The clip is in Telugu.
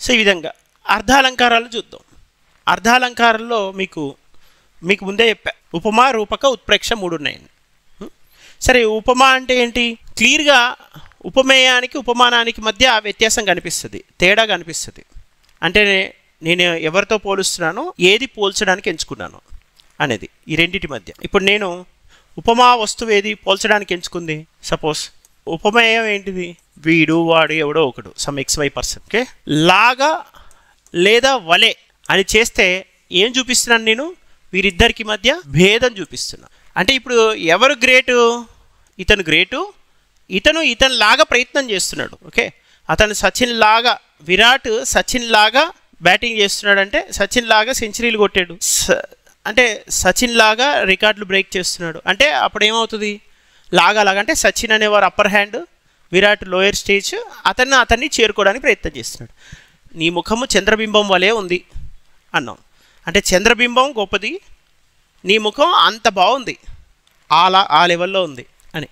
సో ఈ విధంగా అర్ధాలంకారాలు చూద్దాం. అర్ధాలంకారంలో మీకు ముందే చెప్పా, ఉపమా, రూపక, ఉత్ప్రేక్ష 3 ఉన్నాయండి. సరే, ఉపమా అంటే ఏంటి? క్లియర్గా ఉపమేయానికి ఉపమానానికి మధ్య వ్యత్యాసం కనిపిస్తుంది, తేడా కనిపిస్తుంది. అంటే నేను ఎవరితో పోలుస్తున్నానో, ఏది పోల్చడానికి ఎంచుకున్నాను అనేది, ఈ రెండింటి మధ్య. ఇప్పుడు నేను ఉపమా వస్తువు ఏది పోల్చడానికి ఎంచుకుంది? సపోజ్ ఉపమేయం ఏంటిది? వీడు, వాడు, ఎవడో ఒకడు, సమ్ XY పర్సన్. ఓకే, లాగా లేదా వలె అని చేస్తే ఏం చూపిస్తున్నాను నేను? వీరిద్దరికి మధ్య భేదం చూపిస్తున్నా. అంటే ఇప్పుడు ఎవరు గ్రేటు? ఇతను గ్రేటు. ఇతను లాగా ప్రయత్నం చేస్తున్నాడు. ఓకే, అతను సచిన్ లాగా, విరాట్ సచిన్ లాగా బ్యాటింగ్ చేస్తున్నాడు. అంటే సచిన్ లాగా సెంచరీలు కొట్టాడు, అంటే సచిన్ లాగా రికార్డులు బ్రేక్ చేస్తున్నాడు. అంటే అప్పుడు ఏమవుతుంది? లాగా అంటే సచిన్ అనేవారు upper hand, Virat lower stage, అతన్ని చేరుకోవడానికి ప్రయత్నం చేస్తున్నాడు. నీ ముఖము చంద్రబింబం వలె ఉంది అన్నాం. అంటే చంద్రబింబం గొప్పది, నీ ముఖం అంత బాగుంది, ఆ లెవెల్లో ఉంది అని.